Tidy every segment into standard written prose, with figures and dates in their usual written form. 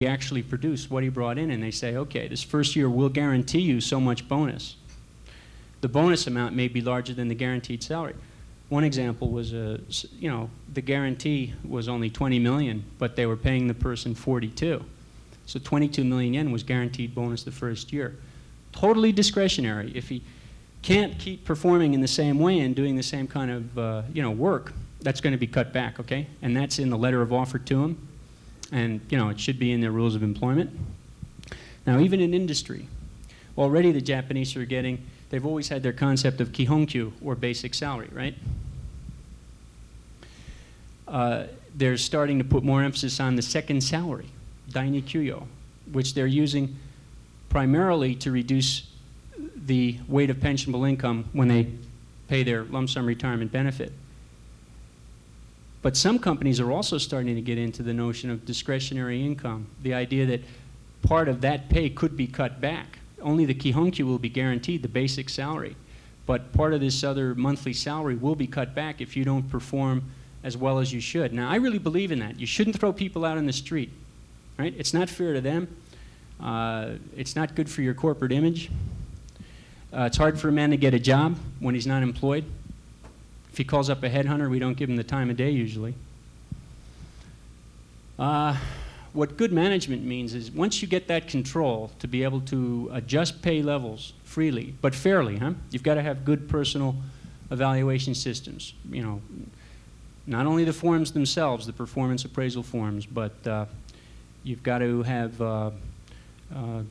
actually produce what he brought in, and they say, okay, this first year we'll guarantee you so much bonus. The bonus amount may be larger than the guaranteed salary. One example was, the guarantee was only 20 million, but they were paying the person 42. So 22 million yen was guaranteed bonus the first year. Totally discretionary. If he can't keep performing in the same way and doing the same kind of work, that's going to be cut back, okay? And that's in the letter of offer to him. And it should be in their rules of employment. Now, even in industry, already the Japanese are getting, they've always had their concept of kihonkyu, or basic salary, right? They're starting to put more emphasis on the second salary, dainikyuyo, which they're using primarily to reduce the weight of pensionable income when they pay their lump sum retirement benefit. But some companies are also starting to get into the notion of discretionary income, the idea that part of that pay could be cut back. Only the kihonkyu will be guaranteed, the basic salary. But part of this other monthly salary will be cut back if you don't perform as well as you should. Now, I really believe in that. You shouldn't throw people out on the street, right? It's not fair to them. It's not good for your corporate image. It's hard for a man to get a job when he's not employed. If he calls up a headhunter, we don't give him the time of day usually. What good management means is once you get that control to be able to adjust pay levels freely, but fairly, huh? You've got to have good personal evaluation systems. Not only the forms themselves, the performance appraisal forms, but you've got to have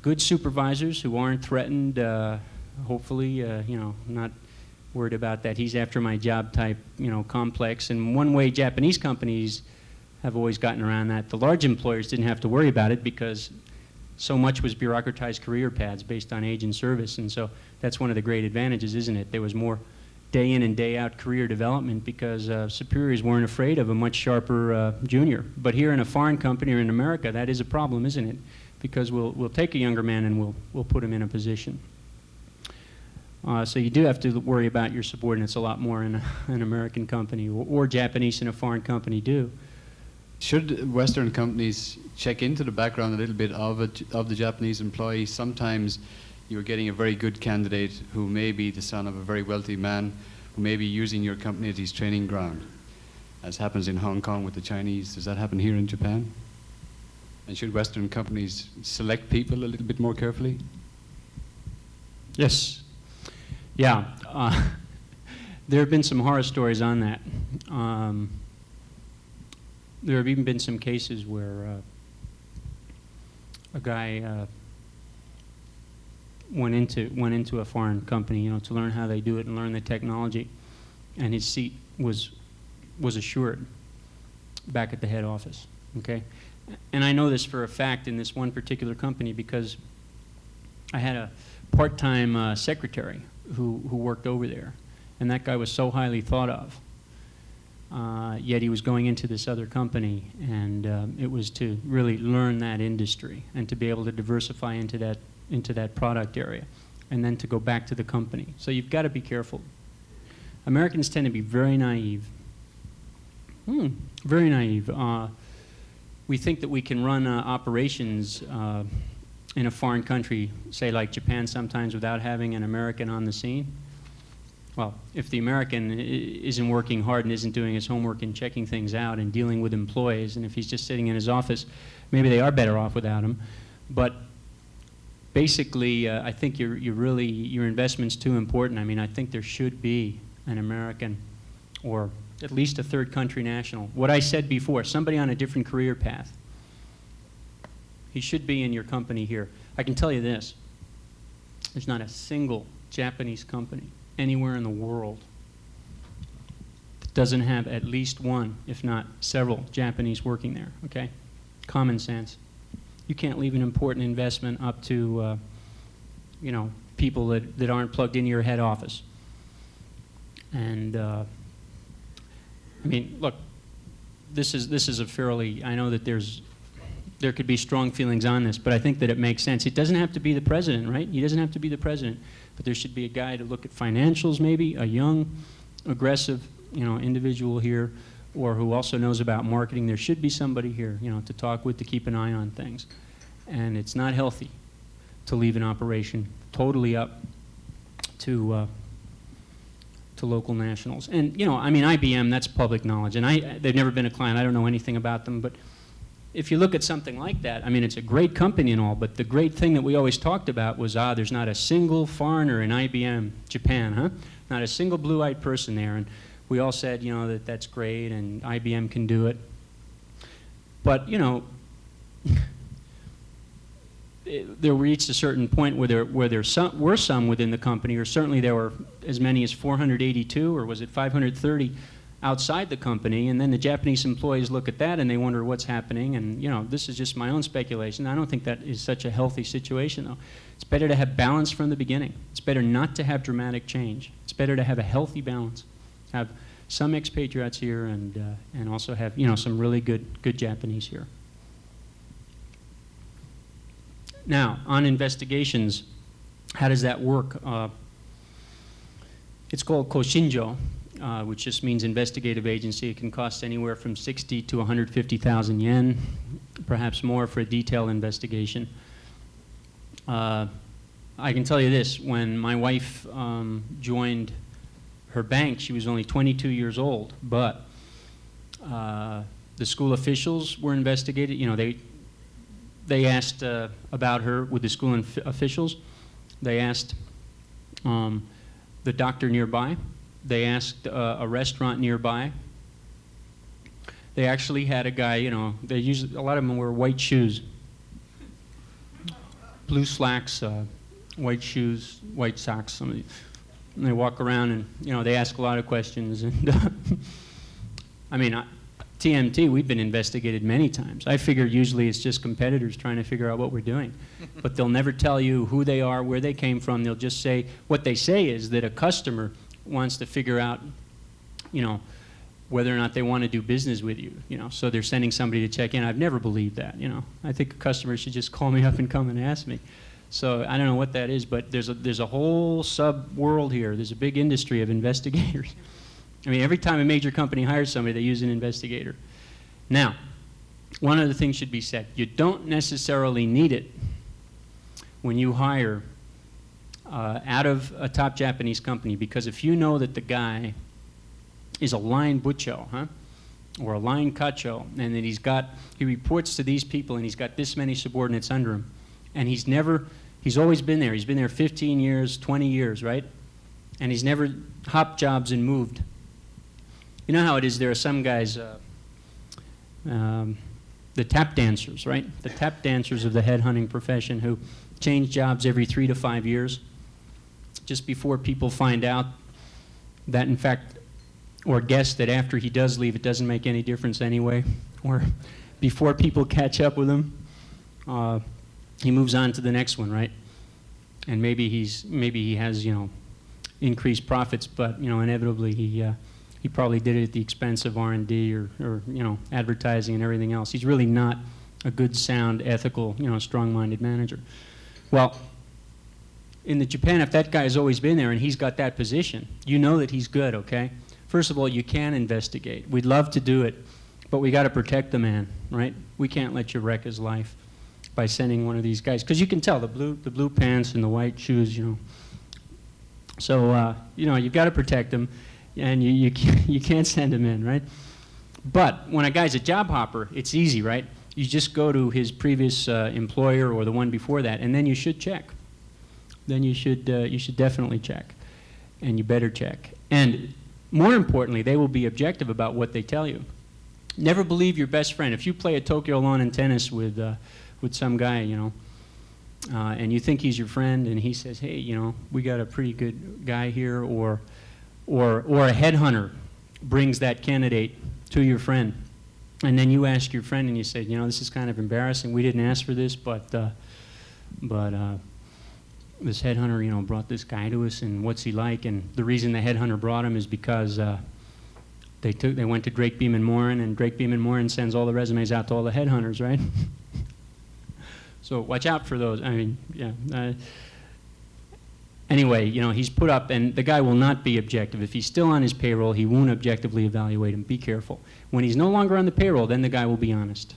good supervisors who aren't threatened, hopefully, not worried about that he's after my job type, complex. And one way Japanese companies have always gotten around that, the large employers didn't have to worry about it because so much was bureaucratized career paths based on age and service. And so that's one of the great advantages, isn't it? There was more day in and day out career development because superiors weren't afraid of a much sharper junior. But here in a foreign company or in America, that is a problem, isn't it? Because we'll take a younger man and we'll put him in a position. So you do have to worry about your subordinates a lot more in an American company, or Japanese in a foreign company do. Should Western companies check into the background a little bit of the Japanese employee? Sometimes you're getting a very good candidate who may be the son of a very wealthy man who may be using your company as his training ground, as happens in Hong Kong with the Chinese. Does that happen here in Japan? And should Western companies select people a little bit more carefully? Yes. Yeah. There have been some horror stories on that. There have even been some cases where a guy went into a foreign company, to learn how they do it and learn the technology, and his seat was assured back at the head office. Okay, and I know this for a fact in this one particular company because I had a part-time secretary who worked over there, and that guy was so highly thought of. Yet he was going into this other company, and it was to really learn that industry and to be able to diversify into that product area, and then to go back to the company. So you've got to be careful. Americans tend to be very naive. Very naive. We think that we can run operations in a foreign country, say like Japan sometimes, without having an American on the scene. Well, if the American isn't working hard and isn't doing his homework and checking things out and dealing with employees, and if he's just sitting in his office, maybe they are better off without him. But basically, I think your investment's too important. I mean, I think there should be an American or at least a third country national. What I said before, somebody on a different career path. He should be in your company here. I can tell you this. There's not a single Japanese company anywhere in the world that doesn't have at least one, if not several, Japanese working there, okay? Common sense. You can't leave an important investment up to, people that aren't plugged into your head office. And, I mean, look, this is a fairly, I know that there could be strong feelings on this, but I think that it makes sense. It doesn't have to be the president, right? He doesn't have to be the president, but there should be a guy to look at financials maybe, a young, aggressive, individual here or who also knows about marketing. There should be somebody here, you know, to talk with, to keep an eye on things. And it's not healthy to leave an operation totally up to local nationals. And, you know, I mean, IBM, that's public knowledge. And they've never been a client. I don't know anything about them. But if you look at something like that, I mean, it's a great company and all, but the great thing that we always talked about was, there's not a single foreigner in IBM Japan, huh? Not a single blue-eyed person there. And we all said, you know, that's great and IBM can do it. But, you know, there reached a certain point where there were some within the company, or certainly there were as many as 482, or was it 530 outside the company, and then the Japanese employees look at that and they wonder what's happening. And, you know, this is just my own speculation. I don't think that is such a healthy situation, though. It's better to have balance from the beginning. It's better not to have dramatic change. It's better to have a healthy balance. Have some expatriates here and also have, you know, some really good Japanese here. Now, on investigations, how does that work? It's called koshinjo, which just means investigative agency. It can cost anywhere from 60 to 150,000 yen, perhaps more for a detailed investigation. I can tell you this, when my wife joined her bank, she was only 22 years old, but the school officials were investigated. You know, they asked about her with the school officials. They asked the doctor nearby. They asked a restaurant nearby. They actually had a guy, you know, a lot of them wear white shoes, blue slacks, white shoes, white socks. And they walk around and, you know, they ask a lot of questions. And I mean, TMT, we've been investigated many times. I figure usually it's just competitors trying to figure out what we're doing. But they'll never tell you who they are, where they came from. They'll just say, what they say is that a customer wants to figure out, you know, whether or not they want to do business with you, you know. So they're sending somebody to check in. I've never believed that, you know. I think a customer should just call me up and come and ask me. So I don't know what that is, but there's a whole sub-world here. There's a big industry of investigators. I mean, every time a major company hires somebody, they use an investigator. Now, one other thing should be said. You don't necessarily need it when you hire out of a top Japanese company, because if you know that the guy is a line bucho, huh, or a line kacho, and that he reports to these people and he's got this many subordinates under him, and he's always been there. He's been there 15 years, 20 years, right? And he's never hopped jobs and moved. You know how it is, there are some guys, the tap dancers, right? The tap dancers of the headhunting profession who change jobs every 3 to 5 years, just before people find out that, in fact, or guess that after he does leave, it doesn't make any difference anyway, or before people catch up with him, he moves on to the next one, right? And maybe he has, you know, increased profits, but, you know, inevitably he probably did it at the expense of R&D or you know, advertising and everything else. He's really not a good, sound, ethical, you know, strong-minded manager. Well, in the Japan, if that guy's always been there and he's got that position, you know that he's good, okay? First of all, you can investigate. We'd love to do it, but we got to protect the man, right? We can't let you wreck his life by sending one of these guys, because you can tell the blue pants and the white shoes, you know. So you know, you've got to protect him, and you can't send him in, right? But when a guy's a job hopper, it's easy, right? You just go to his previous employer or the one before that, and then you should check. Then you should definitely check, and you better check. And more importantly, they will be objective about what they tell you. Never believe your best friend. If you play a Tokyo lawn and tennis with some guy, you know, and you think he's your friend, and he says, "Hey, you know, we got a pretty good guy here," or a headhunter brings that candidate to your friend, and then you ask your friend and you say, "You know, this is kind of embarrassing. We didn't ask for this, but this headhunter, you know, brought this guy to us, and what's he like?" And the reason the headhunter brought him is because they went to Drake Beam and Morin, and Drake Beam and Morin sends all the resumes out to all the headhunters, right? So watch out for those. I mean, yeah. Anyway, you know, he's put up, and the guy will not be objective. If he's still on his payroll, he won't objectively evaluate him. Be careful. When he's no longer on the payroll, then the guy will be honest.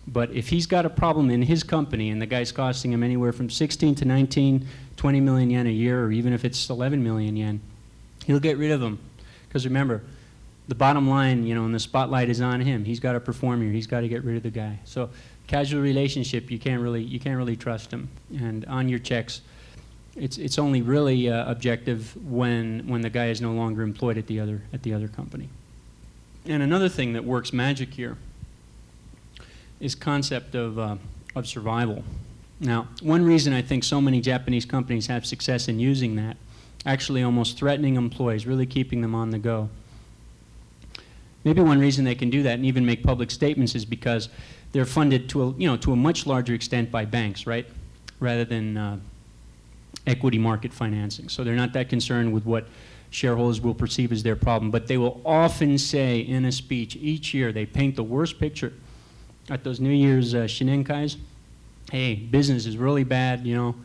But if he's got a problem in his company and the guy's costing him anywhere from 16 to 19, 20 million yen a year, or even if it's 11 million yen, he'll get rid of him. Because remember, the bottom line, you know, and the spotlight is on him. He's got to perform here. He's got to get rid of the guy. So casual relationship, you can't really trust him. And on your checks, it's only really objective when the guy is no longer employed at the other company. And another thing that works magic here is concept of survival. Now, one reason I think so many Japanese companies have success in using that, actually almost threatening employees, really keeping them on the go. Maybe one reason they can do that and even make public statements is because they're funded to a much larger extent by banks, right? Rather than equity market financing. So they're not that concerned with what shareholders will perceive as their problem, but they will often say in a speech each year, they paint the worst picture at those New Year's shinenkais. Hey, business is really bad, you know.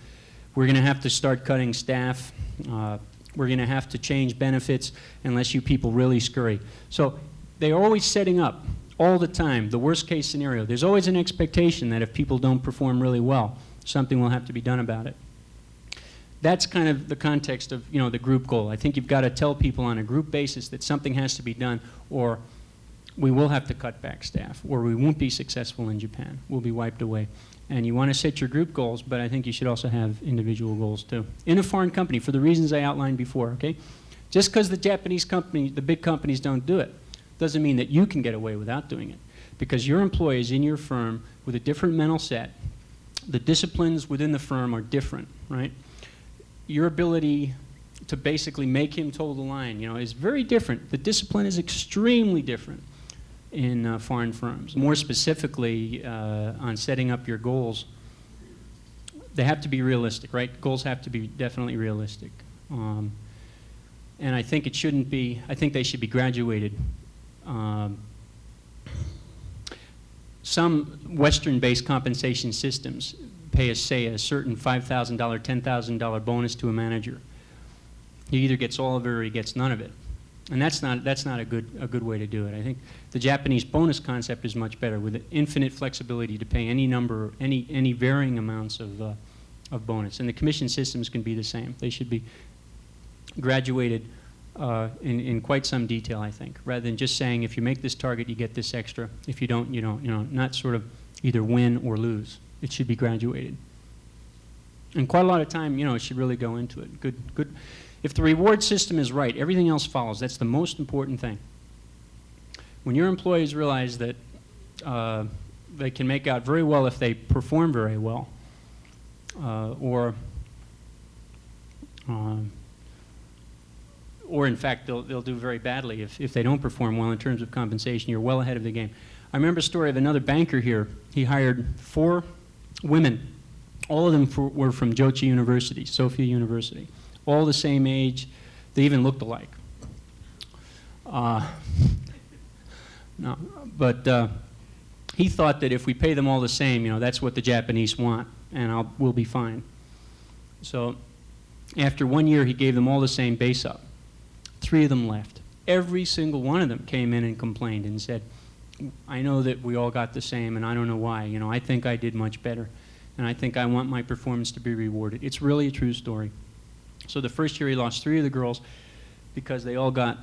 We're going to have to start cutting staff. We're going to have to change benefits unless you people really scurry. So they're always setting up, all the time, the worst case scenario. There's always an expectation that if people don't perform really well, something will have to be done about it. That's kind of the context of, you know, the group goal. I think you've got to tell people on a group basis that something has to be done, or we will have to cut back staff, or we won't be successful in Japan. We'll be wiped away. And you want to set your group goals, but I think you should also have individual goals too. In a foreign company, for the reasons I outlined before, okay? Just because the Japanese company, the big companies don't do it, doesn't mean that you can get away without doing it. Because your employees in your firm with a different mental set, the disciplines within the firm are different, right? Your ability to basically make him toe the line, you know, is very different. The discipline is extremely different in foreign firms. More specifically, on setting up your goals, they have to be realistic, right? Goals have to be definitely realistic. And I think it shouldn't be, I think they should be graduated. Some Western-based compensation systems pay, say, a certain $5,000, $10,000 bonus to a manager. He either gets all of it or he gets none of it. And that's not a good way to do it. I think the Japanese bonus concept is much better, with infinite flexibility to pay any number, any varying amounts of bonus. And the commission systems can be the same. They should be graduated in quite some detail, I think, rather than just saying if you make this target, you get this extra. If you don't, you don't. You know, not sort of either win or lose. It should be graduated. And quite a lot of time, you know, it should really go into it. Good. If the reward system is right, everything else follows. That's the most important thing. When your employees realize that they can make out very well if they perform very well, or in fact they'll do very badly if they don't perform well in terms of compensation, you're well ahead of the game. I remember a story of another banker here. He hired 4 women. All of them were from Jochi University, Sophia University. All the same age. They even looked alike. No, but he thought that if we pay them all the same, you know, that's what the Japanese want, and we'll be fine. So after 1 year, he gave them all the same base up. 3 of them left. Every single one of them came in and complained and said, I know that we all got the same, and I don't know why. You know, I think I did much better, and I think I want my performance to be rewarded. It's really a true story. So the first year he lost 3 of the girls because they all got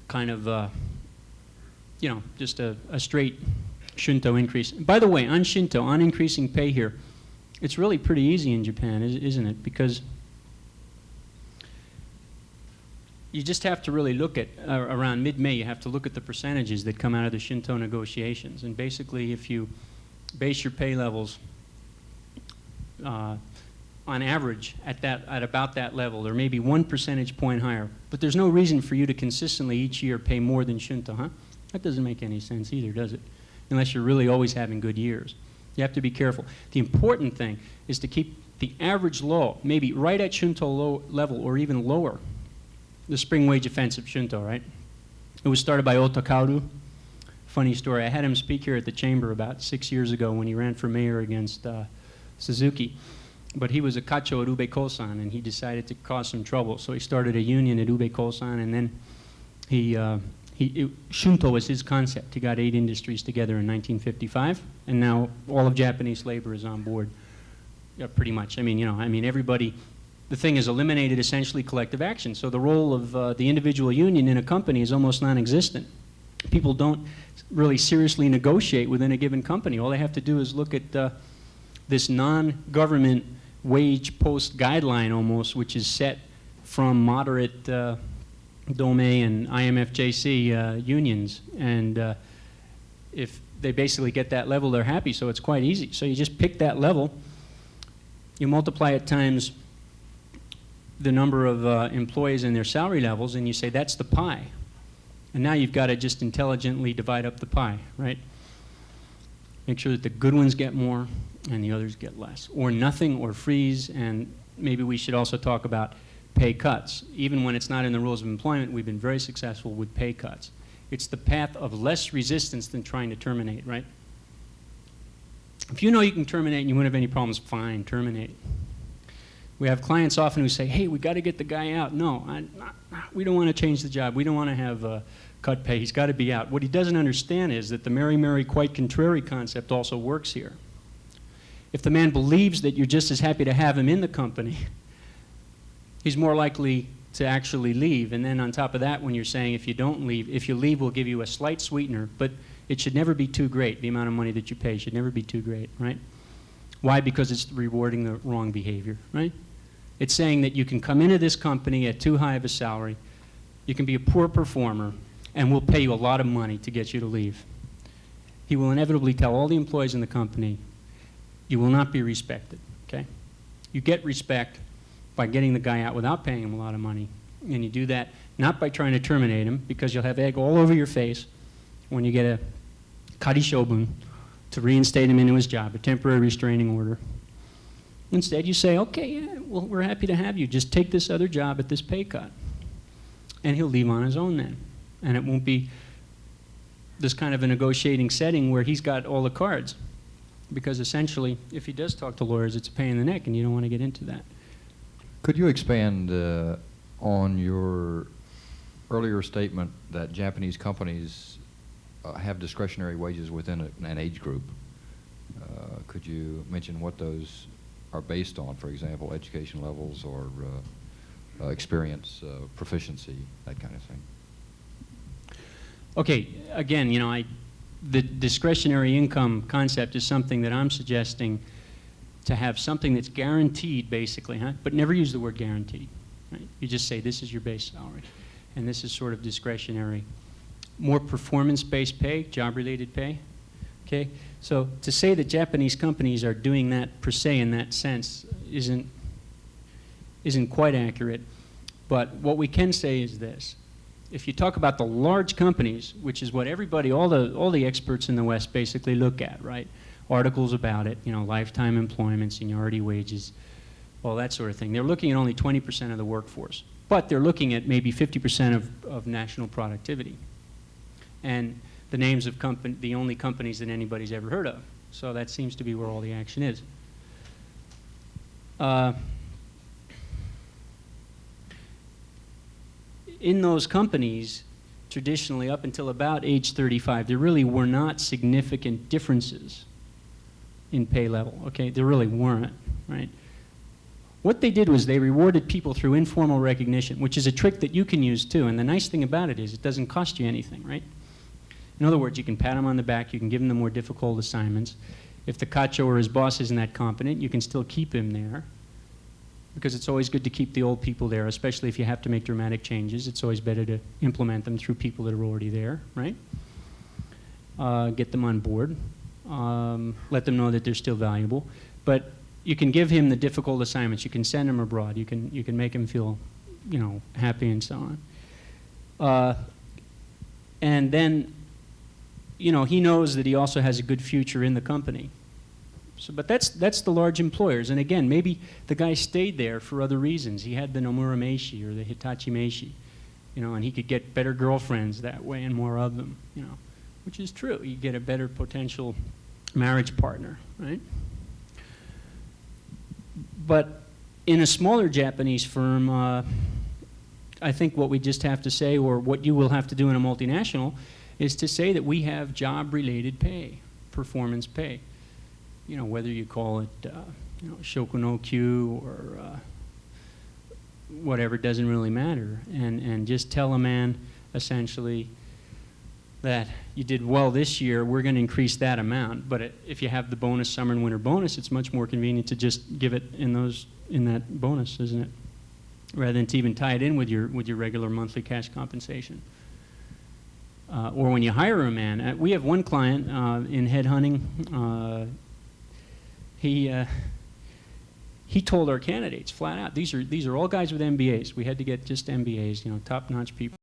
kind of, you know, just a straight Shinto increase. By the way, on Shinto, on increasing pay here, it's really pretty easy in Japan, isn't it? Because you just have to really look at, around mid-May, you have to look at the percentages that come out of the Shinto negotiations. And basically, if you base your pay levels on average at about that level, or maybe 1 percentage point higher, but there's no reason for you to consistently each year pay more than Shinto, huh? That doesn't make any sense either, does it? Unless you're really always having good years. You have to be careful. The important thing is to keep the average low, maybe right at Shinto level or even lower. The spring wage offensive Shinto, right? It was started by Otakaru. Funny story. I had him speak here at the chamber about 6 years ago when he ran for mayor against Suzuki. But he was a kacho at Ube Kosan, and he decided to cause some trouble. So he started a union at Ube Kosan, and then Shunto was his concept. He got 8 industries together in 1955, and now all of Japanese labor is on board, pretty much. I mean, everybody. The thing is eliminated essentially collective action. So the role of the individual union in a company is almost non-existent. People don't really seriously negotiate within a given company. All they have to do is look at this non-government wage post guideline almost, which is set from moderate Dome and IMFJC unions. And if they basically get that level, they're happy, so it's quite easy. So you just pick that level, you multiply it times the number of employees and their salary levels, and you say that's the pie. And now you've got to just intelligently divide up the pie, right? Make sure that the good ones get more and the others get less. Or nothing, or freeze, and maybe we should also talk about pay cuts. Even when it's not in the rules of employment, we've been very successful with pay cuts. It's the path of less resistance than trying to terminate, right? If you know you can terminate and you won't have any problems, fine, terminate. We have clients often who say, hey, we got to get the guy out. No, we don't want to change the job. We don't want to have cut pay. He's got to be out. What he doesn't understand is that the Mary, Mary, quite contrary concept also works here. If the man believes that you're just as happy to have him in the company, he's more likely to actually leave. And then on top of that, when you're saying if you don't leave, if you leave, we'll give you a slight sweetener, but it should never be too great. The amount of money that you pay should never be too great, right? Why? Because it's rewarding the wrong behavior, right? It's saying that you can come into this company at too high of a salary, you can be a poor performer, and we'll pay you a lot of money to get you to leave. He will inevitably tell all the employees in the company, you will not be respected, okay? You get respect by getting the guy out without paying him a lot of money, and you do that not by trying to terminate him, because you'll have egg all over your face when you get a kari shobun to reinstate him into his job, a temporary restraining order. Instead, you say, okay, yeah, well, we're happy to have you. Just take this other job at this pay cut. And he'll leave on his own then. And it won't be this kind of a negotiating setting where he's got all the cards. Because essentially, if he does talk to lawyers, it's a pain in the neck, and you don't want to get into that. Could you expand on your earlier statement that Japanese companies have discretionary wages within an age group? Could you mention what those are based on, for example, education levels or experience, proficiency, that kind of thing? Okay, again, the discretionary income concept is something that I'm suggesting to have something that's guaranteed, basically, huh? But never use the word guaranteed, right? You just say this is your base salary, and this is sort of discretionary. More performance-based pay, job-related pay, okay? So to say that Japanese companies are doing that per se in that sense isn't quite accurate. But what we can say is this. If you talk about the large companies, which is what everybody, all the experts in the West basically look at, right? Articles about it, lifetime employment, seniority wages, all that sort of thing. They're looking at only 20% of the workforce. But they're looking at maybe 50% of national productivity. And the names of the only companies that anybody's ever heard of. So that seems to be where all the action is. In those companies, traditionally up until about age 35, there really were not significant differences in pay level, okay? There really weren't, right? What they did was they rewarded people through informal recognition, which is a trick that you can use too. And the nice thing about it is it doesn't cost you anything, right? In other words, you can pat him on the back, you can give him the more difficult assignments. If the kacho or his boss isn't that competent, you can still keep him there, because it's always good to keep the old people there, especially if you have to make dramatic changes. It's always better to implement them through people that are already there, right? Get them on board. Let them know that they're still valuable. But you can give him the difficult assignments. You can send him abroad. You can make him feel, happy and so on. And then, he knows that he also has a good future in the company. So, but that's the large employers. And again, maybe the guy stayed there for other reasons. He had the Nomura Meishi or the Hitachi Meishi, and he could get better girlfriends that way and more of them, which is true. You get a better potential marriage partner, right? But in a smaller Japanese firm, I think what we just have to say, or what you will have to do in a multinational, is to say that we have job-related pay, performance pay. You know, whether you call it, Shoku no Q or whatever, doesn't really matter. And just tell a man, essentially, that you did well this year, we're going to increase that amount. But if you have the bonus, summer and winter bonus, it's much more convenient to just give it in that bonus, isn't it? Rather than to even tie it in with your regular monthly cash compensation. Or when you hire a man, we have one client in headhunting. He told our candidates flat out, these are all guys with MBAs. We had to get just MBAs, top-notch people.